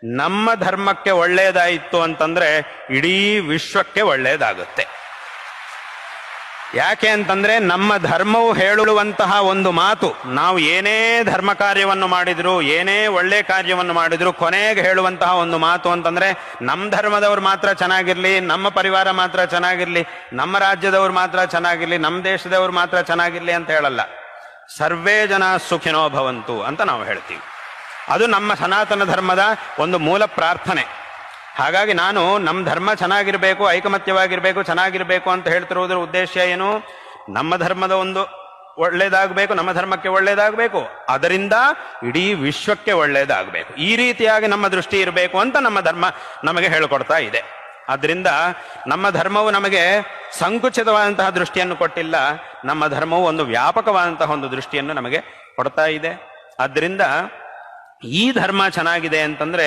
ನಮ್ಮ ಧರ್ಮಕ್ಕೆ ಒಳ್ಳೆಯದಾಯಿತು ಅಂತಂದ್ರೆ ಇಡೀ ವಿಶ್ವಕ್ಕೆ ಒಳ್ಳೆಯದಾಗುತ್ತೆ. ಯಾಕೆ ಅಂತಂದ್ರೆ ನಮ್ಮ ಧರ್ಮವು ಹೇಳುವಂತಹ ಒಂದು ಮಾತು, ನಾವು ಏನೇ ಧರ್ಮ ಕಾರ್ಯವನ್ನು ಮಾಡಿದ್ರು, ಏನೇ ಒಳ್ಳೆ ಕಾರ್ಯವನ್ನು ಮಾಡಿದ್ರು, ಕೊನೆಗೆ ಹೇಳುವಂತಹ ಒಂದು ಮಾತು ಅಂತಂದ್ರೆ ನಮ್ಮ ಧರ್ಮದವ್ರು ಮಾತ್ರ ಚೆನ್ನಾಗಿರ್ಲಿ, ನಮ್ಮ ಪರಿವಾರ ಮಾತ್ರ ಚೆನ್ನಾಗಿರ್ಲಿ, ನಮ್ಮ ರಾಜ್ಯದವ್ರು ಮಾತ್ರ ಚೆನ್ನಾಗಿರ್ಲಿ, ನಮ್ಮ ದೇಶದವ್ರು ಮಾತ್ರ ಚೆನ್ನಾಗಿರ್ಲಿ ಅಂತ ಹೇಳಲ್ಲ. ಸರ್ವೇ ಜನ ಸುಖಿನೋ ಭವಂತು ಅಂತ ನಾವು ಹೇಳ್ತೀವಿ. ಅದು ನಮ್ಮ ಸನಾತನ ಧರ್ಮದ ಒಂದು ಮೂಲ ಪ್ರಾರ್ಥನೆ. ಹಾಗಾಗಿ ನಾನು ನಮ್ಮ ಧರ್ಮ ಚೆನ್ನಾಗಿರ್ಬೇಕು, ಐಕಮತ್ಯವಾಗಿರ್ಬೇಕು, ಚೆನ್ನಾಗಿರ್ಬೇಕು ಅಂತ ಹೇಳ್ತಿರೋದ್ರ ಉದ್ದೇಶ ಏನು? ನಮ್ಮ ಧರ್ಮದ ಒಂದು ಒಳ್ಳೇದಾಗಬೇಕು, ನಮ್ಮ ಧರ್ಮಕ್ಕೆ ಒಳ್ಳೇದಾಗಬೇಕು, ಅದರಿಂದ ಇಡೀ ವಿಶ್ವಕ್ಕೆ ಒಳ್ಳೇದಾಗಬೇಕು. ಈ ರೀತಿಯಾಗಿ ನಮ್ಮ ದೃಷ್ಟಿ ಇರಬೇಕು ಅಂತ ನಮ್ಮ ಧರ್ಮ ನಮಗೆ ಹೇಳಿಕೊಡ್ತಾ ಇದೆ. ಆದ್ದರಿಂದ ನಮ್ಮ ಧರ್ಮವು ನಮಗೆ ಸಂಕುಚಿತವಾದಂತಹ ದೃಷ್ಟಿಯನ್ನು ಕೊಟ್ಟಿಲ್ಲ, ನಮ್ಮ ಧರ್ಮವು ಒಂದು ವ್ಯಾಪಕವಾದಂತಹ ಒಂದು ದೃಷ್ಟಿಯನ್ನು ನಮಗೆ ಕೊಡ್ತಾ ಇದೆ. ಆದ್ದರಿಂದ ಈ ಧರ್ಮ ಚೆನ್ನಾಗಿದೆ ಅಂತಂದ್ರೆ